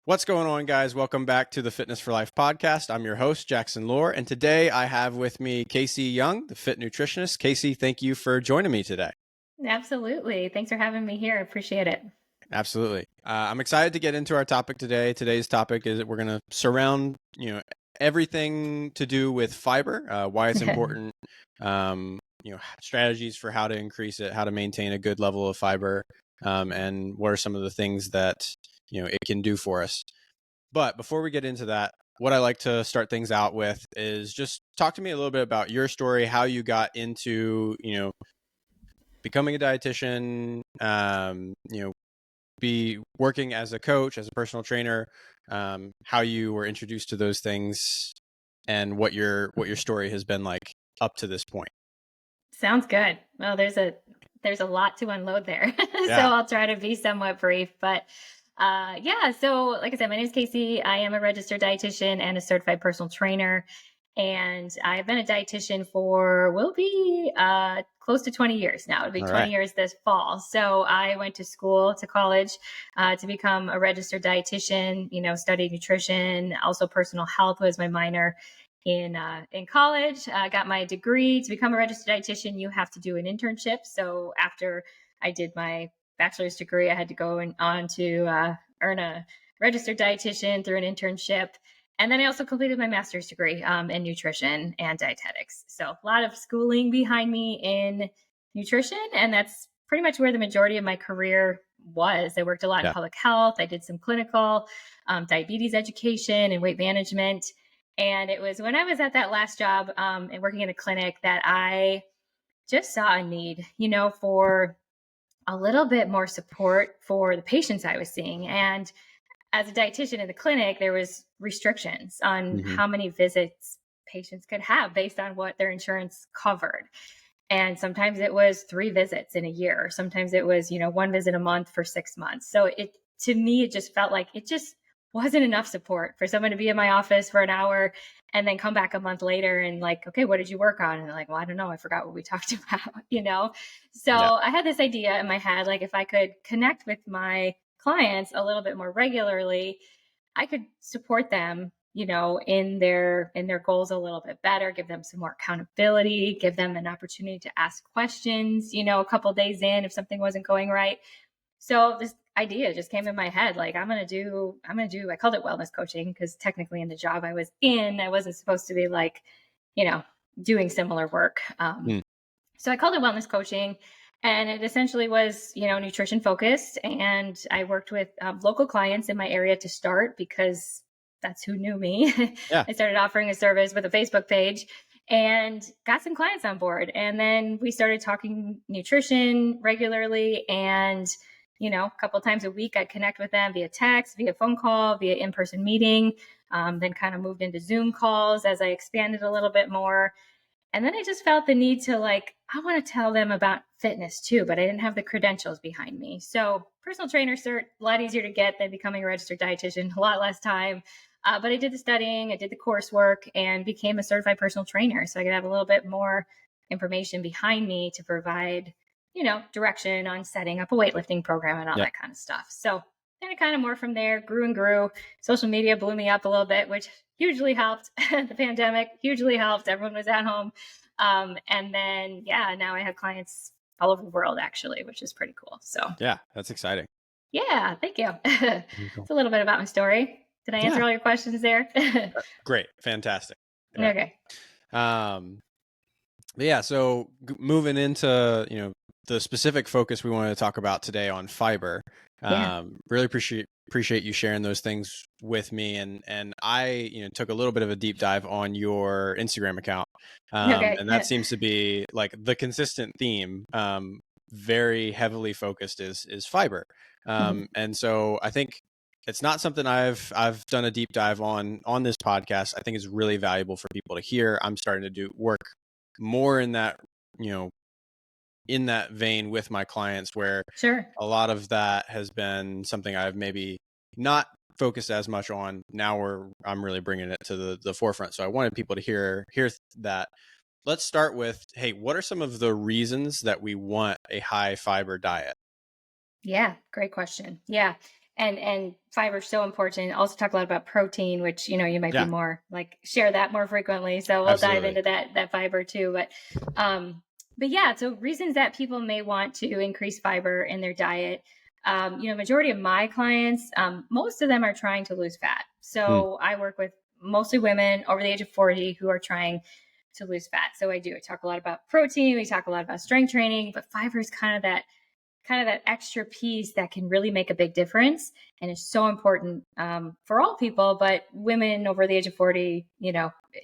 What's going on, guys? Welcome back to the Fitness for Life podcast. I'm your host, Jackson Lohr, and today I have with me Casey Young, the fit nutritionist. Casey, thank you for joining me today. Absolutely. Thanks for having me here. I appreciate it. Absolutely. I'm excited to get into our topic today. Today's topic is that we're going to surround, everything to do with fiber, why it's important, strategies for how to increase it, how to maintain a good level of fiber, and what are some of the things that, it can do for us. But before we get into that, what I like to start things out with is just talk to me a little bit about your story, how you got into, becoming a dietitian, be working as a coach, as a personal trainer, how you were introduced to those things, and what your story has been like up to this point. Sounds good. Well, there's a lot to unload there. So Yeah. I'll try to be somewhat brief, but yeah, so like I said, my name is Casey. I am a registered dietitian and a certified personal trainer. And I've been a dietitian for will be close to 20 years now. It'll be All 20 right. years this fall. So I went to college to become a registered dietitian, studied nutrition, also personal health was my minor in college. Got my degree. To become a registered dietitian, you have to do an internship. So after I did my bachelor's degree, I had to go on to earn a registered dietitian through an internship. And then I also completed my master's degree in nutrition and dietetics. So a lot of schooling behind me in nutrition. And that's pretty much where the majority of my career was. I worked a lot in Yeah. public health. I did some clinical diabetes education and weight management. And it was when I was at that last job and working in a clinic that I just saw a need, for a little bit more support for the patients I was seeing. And as a dietitian in the clinic, there was restrictions on Mm-hmm. how many visits patients could have based on what their insurance covered. And sometimes it was 3 visits in a year. Sometimes it was, 1 visit a month for 6 months. So to me, it just felt like it just wasn't enough support for someone to be in my office for an hour and then come back a month later and like, okay, what did you work on? And they're like, well, I don't know. I forgot what we talked about. So Yeah. I had this idea in my head, like if I could connect with my clients a little bit more regularly, I could support them, in their goals a little bit better, give them some more accountability, give them an opportunity to ask questions, a couple days in if something wasn't going right. So this idea just came in my head, like I called it wellness coaching because technically in the job I was in, I wasn't supposed to be like, you know, doing similar work. Mm. So I called it wellness coaching, and it essentially was, nutrition focused. And I worked with local clients in my area to start because that's who knew me. Yeah. I started offering a service with a Facebook page and got some clients on board. And then we started talking nutrition regularly. And, a couple times a week, I'd connect with them via text, via phone call, via in person meeting. Then kind of moved into Zoom calls as I expanded a little bit more. And then I just felt the need to I want to tell them about fitness too, but I didn't have the credentials behind me. So personal trainer cert, a lot easier to get than becoming a registered dietitian, a lot less time. But I did the studying, I did the coursework and became a certified personal trainer. So I could have a little bit more information behind me to provide, direction on setting up a weightlifting program and all Yeah. that kind of stuff. So then it kind of more from there, grew and grew. Social media blew me up a little bit, which hugely helped. The pandemic hugely helped. Everyone was at home. And then, yeah, now I have clients all over the world actually, which is pretty cool. So, Yeah. That's exciting. yeah, thank you. Very cool. It's a little bit about my story. Did I answer Yeah. all your questions there? Great. Fantastic. Yeah. Okay. Um, but yeah. So moving into, the specific focus we wanted to talk about today on fiber. Yeah. Really appreciate you sharing those things with me, and I took a little bit of a deep dive on your Instagram account, Okay. and that seems to be like the consistent theme. Very heavily focused is fiber, and so I think it's not something I've done a deep dive on this podcast. I think is really valuable for people to hear. I'm starting to do work more in that you know in that vein with my clients, where Sure. a lot of that has been something I've maybe not focused as much on. Now I'm really bringing it to the forefront. So I wanted people to hear that. Let's start with, hey, what are some of the reasons that we want a high fiber diet? Yeah. Great question. Yeah. And fiber is so important. Also talk a lot about protein, which, you might be more like share that more frequently. So we'll dive into that fiber too. But yeah, so reasons that people may want to increase fiber in their diet. Majority of my clients, most of them are trying to lose fat. So I work with mostly women over the age of 40 who are trying to lose fat. So I talk a lot about protein. We talk a lot about strength training, but fiber is kind of that extra piece that can really make a big difference and is so important for all people, but women over the age of 40,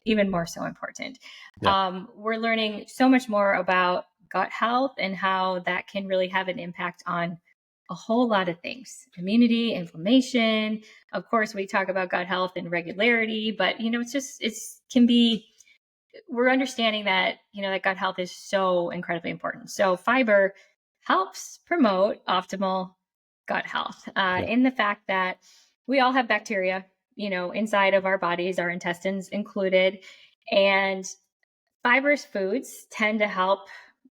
even more so important. We're learning so much more about gut health and how that can really have an impact on a whole lot of things: immunity, inflammation. Of course, we talk about gut health and regularity, but we're understanding that, that gut health is so incredibly important. So fiber helps promote optimal gut health in the fact that we all have bacteria, inside of our bodies, our intestines included. And fibrous foods tend to help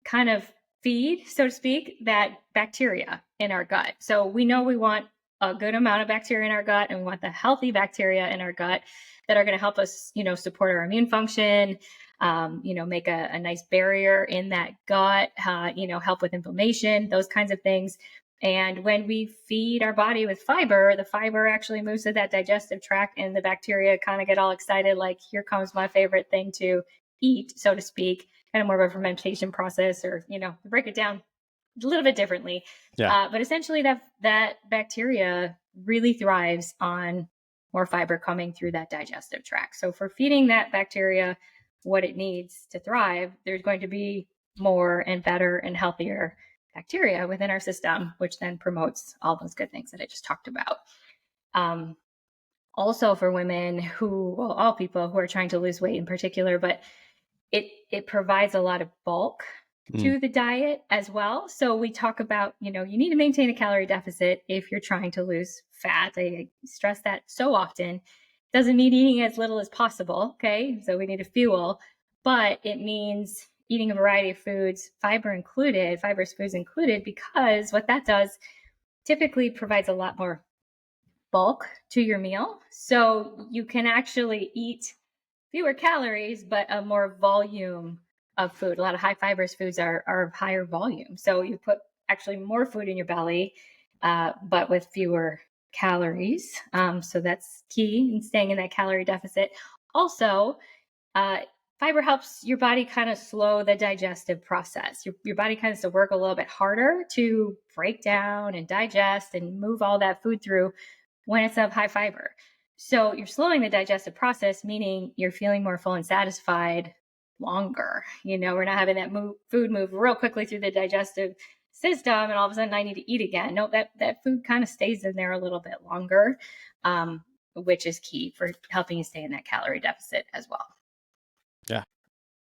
kind of feed, so to speak, that bacteria in our gut. So we know we want a good amount of bacteria in our gut, and we want the healthy bacteria in our gut that are going to help us, support our immune function, make a nice barrier in that gut, help with inflammation, those kinds of things. And when we feed our body with fiber, the fiber actually moves to that digestive tract, and the bacteria kind of get all excited, like, here comes my favorite thing to eat, so to speak, kind of more of a fermentation process, or, break it down a little bit differently. But essentially that bacteria really thrives on more fiber coming through that digestive tract. So for feeding that bacteria what it needs to thrive, there's going to be more and better and healthier bacteria within our system, which then promotes all those good things that I just talked about. Also for women all people who are trying to lose weight in particular, but it provides a lot of bulk to the diet as well. So we talk about, you need to maintain a calorie deficit if you're trying to lose fat. I stress that so often. Doesn't mean eating as little as possible. Okay. So we need to fuel, but it means eating a variety of foods, fibrous foods included, because what that does typically provides a lot more bulk to your meal. So you can actually eat fewer calories, but a more volume of food. A lot of high fibrous foods are of higher volume. So you put actually more food in your belly, but with fewer calories. So that's key in staying in that calorie deficit. Also, fiber helps your body kind of slow the digestive process. Your body kind of has to work a little bit harder to break down and digest and move all that food through when it's of high fiber. So you're slowing the digestive process, meaning you're feeling more full and satisfied longer. We're not having that food move real quickly through the digestive system, and all of a sudden I need to eat again. No, that food kind of stays in there a little bit longer, which is key for helping you stay in that calorie deficit as well.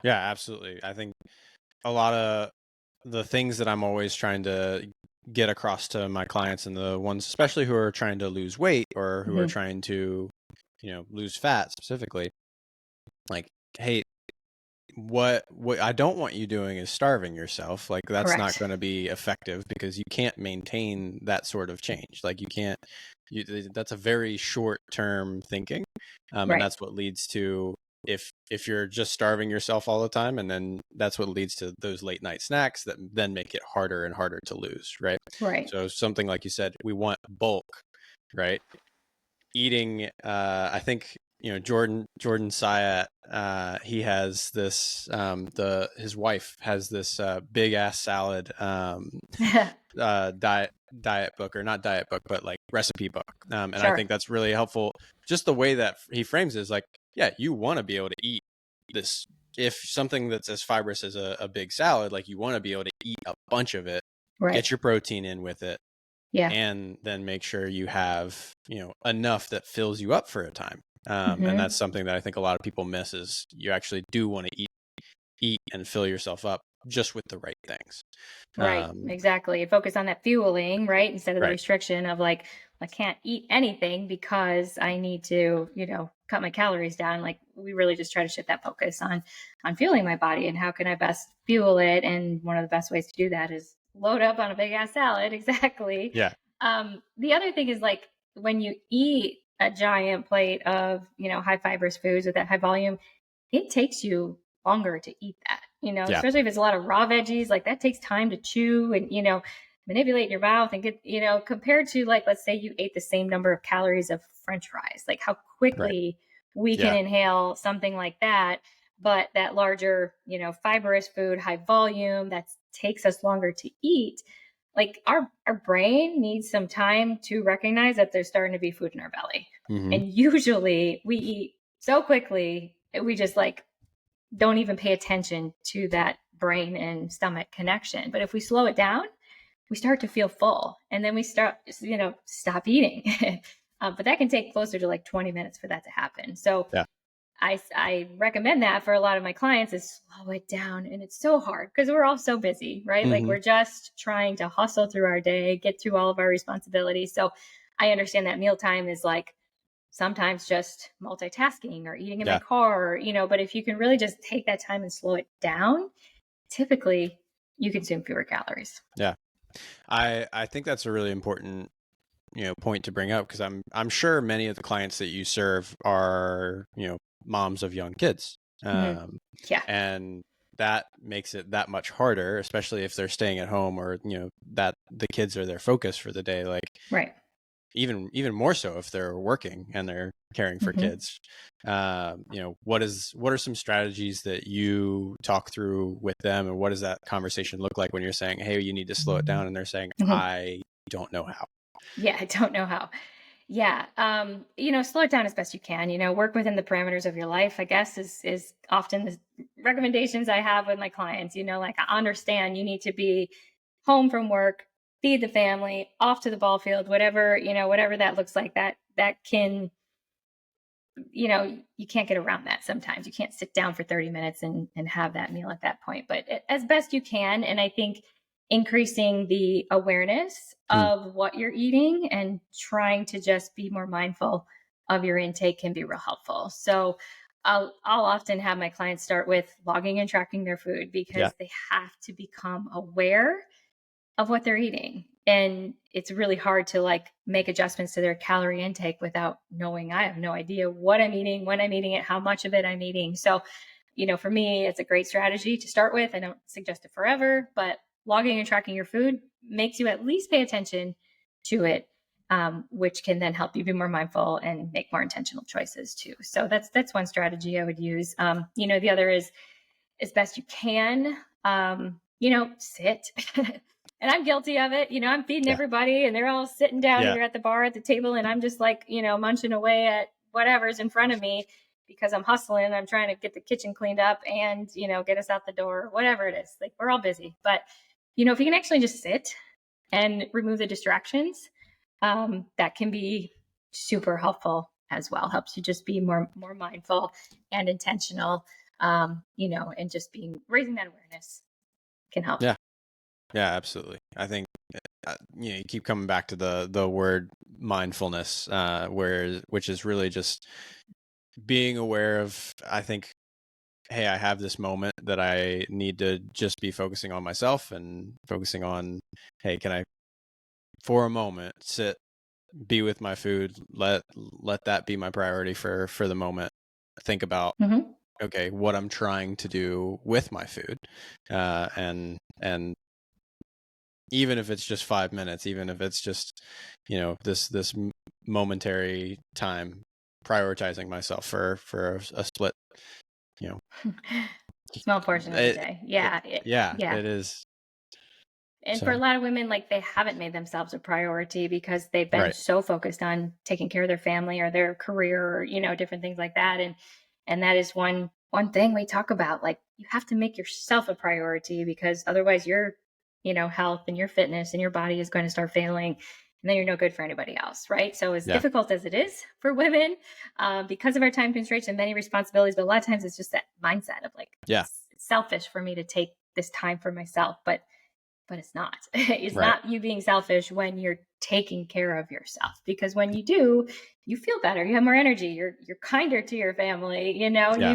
Yeah, absolutely. I think a lot of the things that I'm always trying to get across to my clients, and the ones especially who are trying to lose weight or who are trying to, lose fat specifically, like, hey, what I don't want you doing is starving yourself. Like, that's Correct. not going to be effective, because you can't maintain that sort of change. Like, that's a very short term thinking. And that's what leads to, if you're just starving yourself all the time, and then that's what leads to those late night snacks that then make it harder and harder to lose. Right. So something like you said, we want bulk, right? Eating, I think, Jordan Syatt, he has this, his wife has this big ass salad diet book, or not diet book, but like recipe book. And I think that's really helpful. Just the way that he frames it is like, yeah, you want to be able to eat this. If something that's as fibrous as a big salad, like, you want to be able to eat a bunch of it, get your protein in with it, and then make sure you have, enough that fills you up for a time. And that's something that I think a lot of people miss, is you actually do want to eat and fill yourself up just with the right things. Right. Exactly. Focus on that fueling, right? Instead of the restriction of like, I can't eat anything because I need to, cut my calories down. Like, we really just try to shift that focus on fueling my body, and how can I best fuel it. And one of the best ways to do that is load up on a big ass salad. Exactly. Yeah. The other thing is like when you eat a giant plate of, high fibrous foods with that high volume, it takes you longer to eat that, Yeah. especially if it's a lot of raw veggies, like that takes time to chew and, manipulate in your mouth and get, compared to like, let's say you ate the same number of calories of French fries, like how Right. quickly we can Yeah. inhale something like that. But that larger, fibrous food, high volume, that takes us longer to eat. Like our brain needs some time to recognize that there's starting to be food in our belly. Hmm. And usually we eat so quickly, we just like don't even pay attention to that brain and stomach connection. But if we slow it down, we start to feel full and then we start, stop eating. But that can take closer to like 20 minutes for that to happen. So Yeah. I recommend that for a lot of my clients is slow it down. And it's so hard because we're all so busy, right? Like Hmm. we're just trying to hustle through our day, get through all of our responsibilities. So I understand that mealtime is like sometimes just multitasking or eating in my Yeah. car, but if you can really just take that time and slow it down, typically you consume fewer calories. Yeah. I think that's a really important point to bring up, because I'm sure many of the clients that you serve are moms of young kids, Mm-hmm. Yeah. and that makes it that much harder, especially if they're staying at home, or that the kids are their focus for the day. Like Right. even more so if they're working and they're caring for Mm-hmm. kids. What are some strategies that you talk through with them, and what does that conversation look like when you're saying, hey, you need to slow it down, and they're saying, Mm-hmm. I don't know how? Yeah, I don't know how. Yeah. Slow it down as best you can, work within the parameters of your life, I guess is often the recommendations I have with my clients, like I understand you need to be home from work, feed the family, off to the ball field, whatever, whatever that looks like, that can, you can't get around that sometimes. You can't sit down for 30 minutes and have that meal at that point, but as best you can. And I think increasing the awareness Hmm. of what you're eating and trying to just be more mindful of your intake can be real helpful. So I'll often have my clients start with logging and tracking their food Yeah. because they have to become aware of what they're eating. And it's really hard to like make adjustments to their calorie intake without knowing. I have no idea what I'm eating, when I'm eating it, how much of it I'm eating. So, for me, it's a great strategy to start with. I don't suggest it forever, but logging and tracking your food makes you at least pay attention to it, which can then help you be more mindful and make more intentional choices too. So that's one strategy I would use. The other is as best you can, sit. And I'm guilty of it. I'm feeding Yeah. everybody and they're all sitting down Yeah. either at the bar at the table and I'm just like, munching away at whatever's in front of me because I'm hustling. I'm trying to get the kitchen cleaned up and, get us out the door, whatever it is. Like we're all busy. But, if you can actually just sit and remove the distractions, that can be super helpful as well. Helps you just be more mindful and intentional, and just raising that awareness can help. Yeah. Yeah, absolutely. I think you keep coming back to the word mindfulness, which is really just being aware of, I think, hey, I have this moment that I need to just be focusing on myself and focusing on, hey, can I, for a moment, sit, be with my food, let that be my priority for the moment. Think about, Mm-hmm. okay, what I'm trying to do with my food, and even if it's just 5 minutes, even if it's just, this momentary time, prioritizing myself for a split, you know, Small portion of the it, day. Yeah. yeah, Yeah. it is. And for a So, lot of women, like they haven't made themselves a priority because they've been right. so focused on taking care of their family or their career or, different things like that. And that is one thing we talk about. Like you have to make yourself a priority because otherwise your, health and your fitness and your body is going to start failing. And then you're no good for anybody else. Right. So as Yeah. difficult as it is for women, because of our time constraints and many responsibilities, but a lot of times it's just that mindset of like, Yeah. it's selfish for me to take this time for myself. But it's not. It's Right. not you being selfish when you're taking care of yourself because when you do, you feel better. You have more energy. You're kinder to your family. Yeah.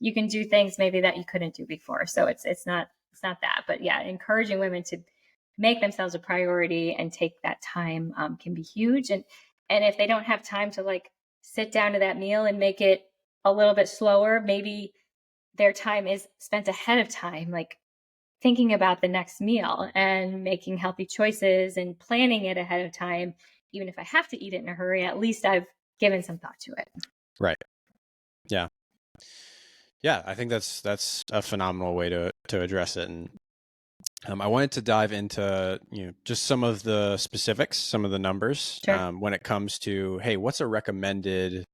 You can do things maybe that you couldn't do before. So it's not that. But yeah, encouraging women to make themselves a priority and take that time can be huge. And if they don't have time to like sit down to that meal and make it a little bit slower, maybe their time is spent ahead of time, like thinking about the next meal and making healthy choices and planning it ahead of time. Even if I have to eat it in a hurry, at least I've given some thought to it. Right. Yeah. Yeah. I think that's a phenomenal way to address it. And I wanted to dive into, just some of the specifics, some of the numbers, Sure. when it comes to, hey, what's a recommended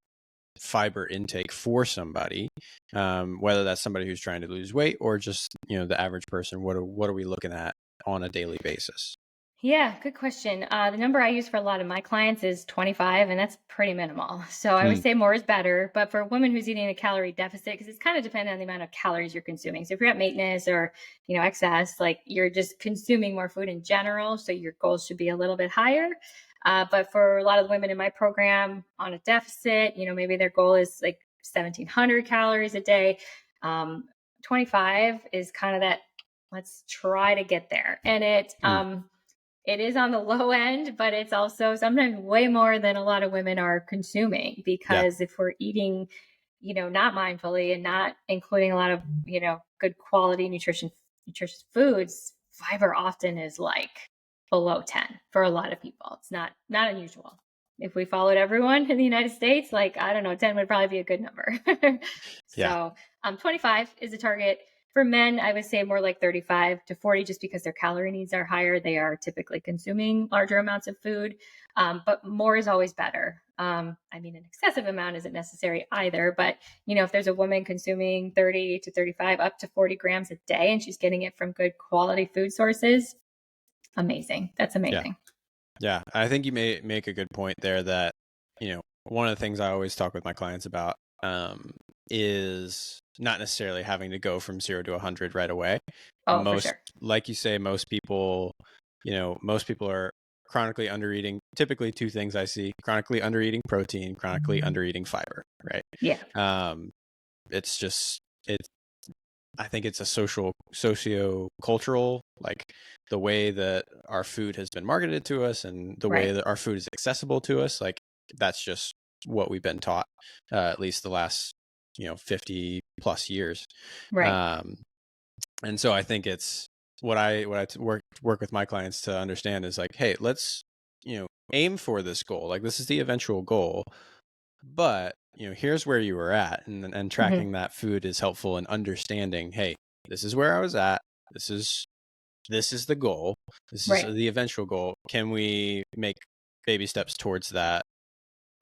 fiber intake for somebody, whether that's somebody who's trying to lose weight or just, the average person. What are we looking at on a daily basis? Yeah, good question. The number I use for a lot of my clients is 25, and that's pretty minimal. So I would Mm, say more is better. But for a woman who's eating a calorie deficit, because it's kind of dependent on the amount of calories you're consuming. So if you're at maintenance or excess, like you're just consuming more food in general, so your goals should be a little bit higher. But for a lot of the women in my program on a deficit, maybe their goal is like 1,700 calories a day. Um, 25 is kind of that. Let's try to get there, and mm, it is on the low end, but it's also sometimes way more than a lot of women are consuming, yeah. because if we're eating, not mindfully and not including a lot of, good quality nutritious foods, fiber often is like below 10 for a lot of people. It's not unusual. If we followed everyone in the United States, like, I don't know, 10 would probably be a good number. Yeah. So 25 is a target. For men, I would say more like 35 to 40, just because their calorie needs are higher. They are typically consuming larger amounts of food, but more is always better. I mean, an excessive amount isn't necessary either, but if there's a woman consuming 30 to 35 up to 40 grams a day and she's getting it from good quality food sources, amazing. That's Yeah. amazing. Yeah. I think you may make a good point there that, one of the things I always talk with my clients about, is not necessarily having to go from 0 to 100 right away. Oh, for sure. Like you say, most people are chronically undereating. Typically two things I see: chronically undereating protein, chronically undereating fiber, right? Yeah. It's just, I think it's a socio-cultural, like the way that our food has been marketed to us and the way Right. that our food is accessible to us. Like that's just what we've been taught, at least the last, 50 plus years. Right. Um, and so I think it's work with my clients to understand is like, hey, let's, aim for this goal. Like this is the eventual goal, but here's where you were at, and Hmm. tracking that food is helpful in understanding, hey, this is where I was at. This is the goal. This is Right. the eventual goal. Can we make baby steps towards that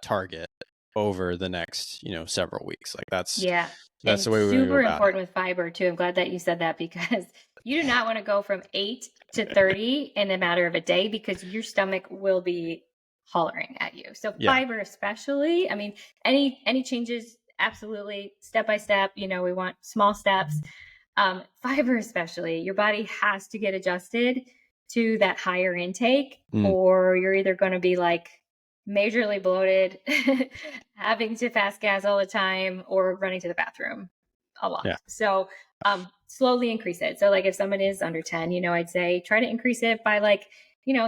target over the next, several weeks? Like Yeah. that's the And way we want to go super about it. important with fiber too. I'm glad that you said that, because you do not want to go from 8 to 30 in a matter of a day, because your stomach will be hollering at you. So Yeah. fiber especially, I mean, any changes, absolutely step by step, we want small steps. Fiber especially, your body has to get adjusted to that higher intake, Mm, or you're either going to be like majorly bloated, having to fast gas all the time, or running to the bathroom a lot. yeah. So slowly increase it. So like if someone is under 10, I'd say try to increase it by like,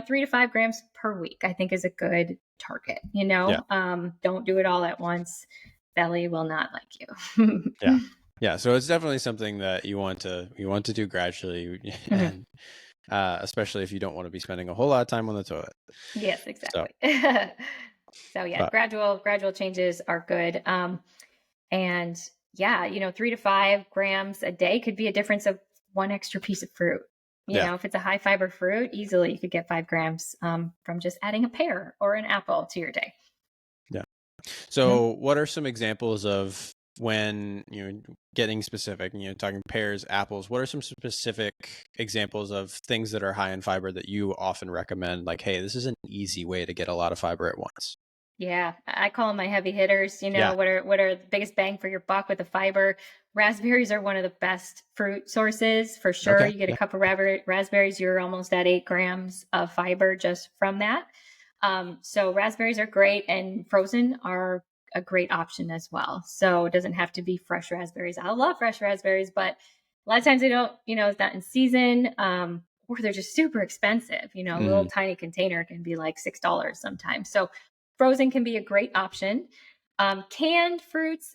3 to 5 grams per week, I think is a good target. Yeah. Don't do it all at once. Belly will not like you. Yeah. Yeah. So it's definitely something that you want to do gradually, Mhm. and especially if you don't want to be spending a whole lot of time on the toilet. Yes, So, exactly. So yeah, but gradual changes are good. And yeah, 3 to 5 grams a day could be a difference of one extra piece of fruit. yeah. If it's a high fiber fruit, easily you could get 5 grams from just adding a pear or an apple to your day. Yeah. Mhm. So what are some examples of when, getting specific, talking pears, apples, what are some specific examples of things that are high in fiber that you often recommend? Like, hey, this is an easy way to get a lot of fiber at once. Yeah, I call them my heavy hitters. Yeah. What are the biggest bang for your buck with the fiber? Raspberries are one of the best fruit sources for sure. Okay. You get a Yeah. cup of raspberries, you're almost at 8 grams of fiber just from that. So raspberries are great, and frozen are a great option as well. So it doesn't have to be fresh raspberries. I love fresh raspberries, but a lot of times they don't. It's not in season. or they're just super expensive. You know, a little Mm, tiny container can be like $6 sometimes. So frozen can be a great option. Canned fruits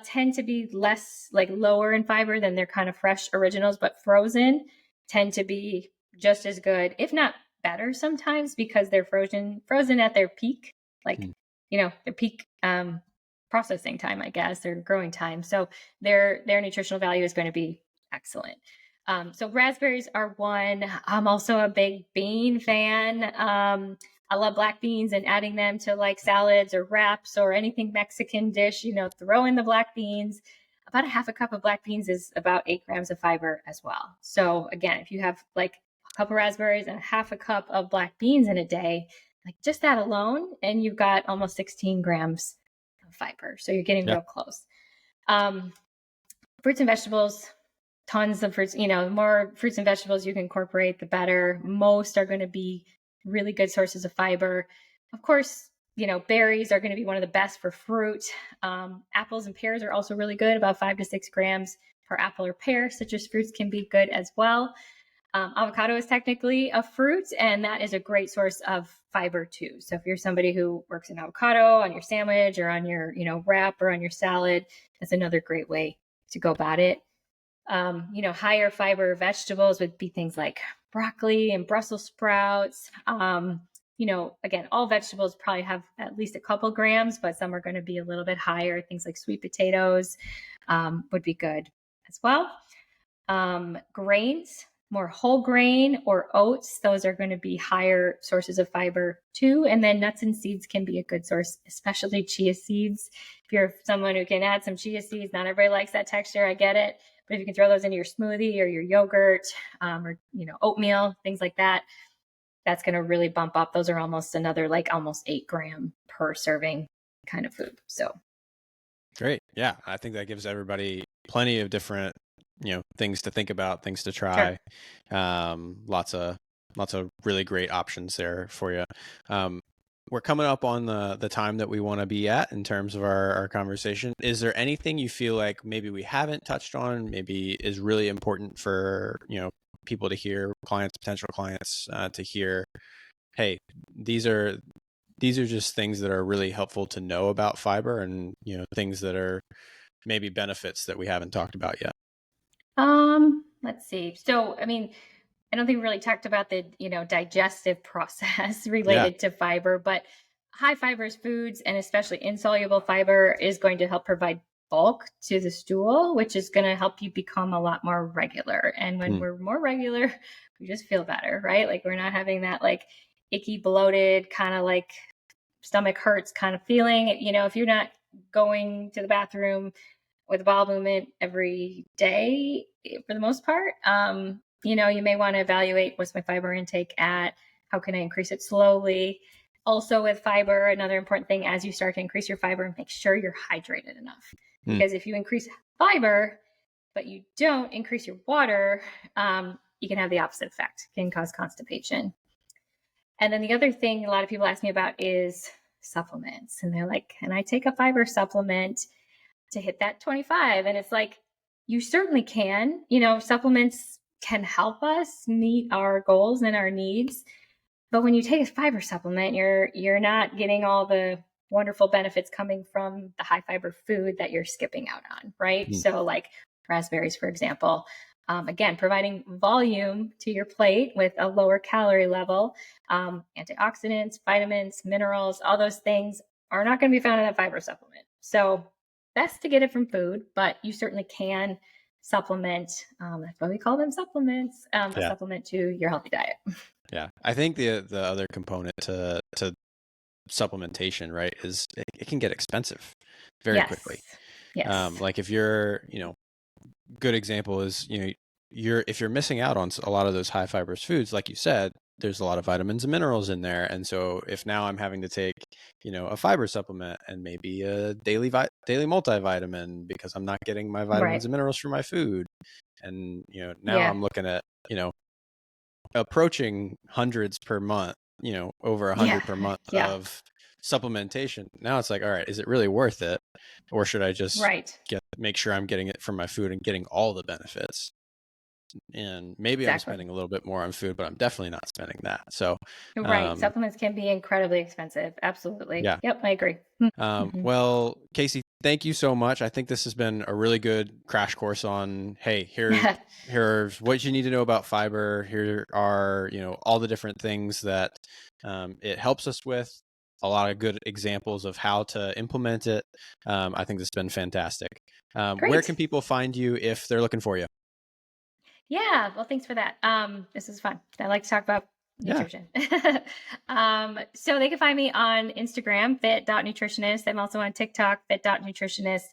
tend to be less, like lower in fiber than their kind of fresh originals, but frozen tend to be just as good, if not better sometimes, because they're frozen at their peak, like, mm. their peak processing time, I guess, or growing time. So their nutritional value is going to be excellent. So raspberries are one. I'm also a big bean fan. I love black beans, and adding them to like salads or wraps or anything Mexican dish, throw in the black beans. About a half a cup of black beans is about 8 grams of fiber as well. So again, if you have like a cup of raspberries and half a cup of black beans in a day, like just that alone, and you've got almost 16 grams of fiber. So you're getting Yeah. real close. Um, Fruits and vegetables, tons of fruits. The more fruits and vegetables you can incorporate, the better. Most are going to be really good sources of fiber. Of course, berries are going to be one of the best for fruit. Apples and pears are also really good, about 5 to 6 grams per apple or pear. Citrus fruits can be good as well. Avocado is technically a fruit, and that is a great source of fiber too. So if you're somebody who works in avocado on your sandwich or on your, wrap or on your salad, that's another great way to go about it. Higher fiber vegetables would be things like broccoli and Brussels sprouts. Again, all vegetables probably have at least a couple grams, but some are going to be a little bit higher. Things like sweet potatoes would be good as well. Grains, more whole grain or oats, those are going to be higher sources of fiber too. And then nuts and seeds can be a good source, especially chia seeds. If you're someone who can add some chia seeds, not everybody likes that texture, I get it. But if you can throw those into your smoothie or your yogurt, or oatmeal, things like that, that's going to really bump up. Those are almost another, like almost 8 gram per serving kind of food. So Great. Yeah. I think that gives everybody plenty of different, things to think about, things to sure. try. Lots of really great options there for you. We're coming up on the time that we want to be at in terms of our conversation. Is there anything you feel like maybe we haven't touched on, maybe is really important for, people to hear, potential clients, to hear, hey, these are just things that are really helpful to know about fiber, and, things that are maybe benefits that we haven't talked about yet? Let's see. So, I mean, I don't think we really talked about the, digestive process Yeah. related to fiber, but high fibers foods and especially insoluble fiber is going to help provide bulk to the stool, which is going to help you become a lot more regular. And when Mm, we're more regular, we just feel better, right? Like we're not having that like icky, bloated kind of like stomach hurts kind of feeling. If you're not going to the bathroom with a bowel movement every day for the most part, you may want to evaluate what's my fiber intake at, how can I increase it slowly. Also with fiber, another important thing as you start to increase your fiber, make sure you're hydrated enough. mm, Because if you increase fiber, but you don't increase your water, you can have the opposite effect, it can cause constipation. And then the other thing a lot of people ask me about is supplements. And they're like, can I take a fiber supplement to hit that 25? And it's like, you certainly can. Supplements can help us meet our goals and our needs. But when you take a fiber supplement, you're not getting all the wonderful benefits coming from the high fiber food that you're skipping out on, right? mm. So like raspberries, for example, again, providing volume to your plate with a lower calorie level, antioxidants, vitamins, minerals, all those things are not going to be found in that fiber supplement. So best to get it from food, but you certainly can supplement. That's why we call them supplements, a Yeah. supplement to your healthy diet. Yeah. I think the other component to supplementation, right, is it can get expensive very Yes. quickly. Yes. Like if you're, good example is, if you're missing out on a lot of those high fibrous foods, like you said, there's a lot of vitamins and minerals in there. And so if now I'm having to take, a fiber supplement and maybe a daily multivitamin because I'm not getting my vitamins Right. and minerals from my food. And, now Yeah. I'm looking at, approaching hundreds per month, over a Yeah. hundred per month Yeah. of supplementation. Now it's like, all right, is it really worth it? Or should I just Right. make sure I'm getting it from my food and getting all the benefits? and maybe I'm Exactly. spending a little bit more on food, but I'm definitely not spending that. So, Right. um, Supplements can be incredibly expensive. Absolutely. yeah. Yep, I agree. Mm-hmm. Well, Casey, thank you so much. I think this has been a really good crash course on, hey, here's what you need to know about fiber. Here are, all the different things that it helps us with. A lot of good examples of how to implement it. I think this has been fantastic. Where can Great. people find you if they're looking for you? Yeah, well, thanks for that. This is fun. I like to talk about Yeah. nutrition. So they can find me on Instagram, fit.nutritionist. I'm also on TikTok, fit.nutritionist.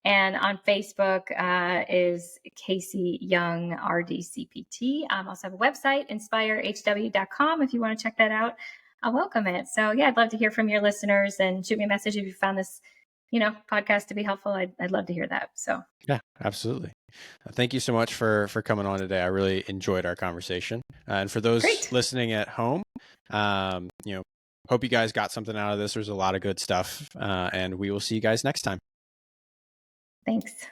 And on Facebook is Casey Young, RDCPT. I also have a website, inspirehw.com. If you want to check that out, I'll welcome it. So yeah, I'd love to hear from your listeners and shoot me a message if you found this, podcast to be helpful. I'd love to hear that. So Yeah, absolutely. Thank you so much for coming on today. I really enjoyed our conversation. And for those great. listening at home, hope you guys got something out of this. There's a lot of good stuff, and we will see you guys next time. Thanks.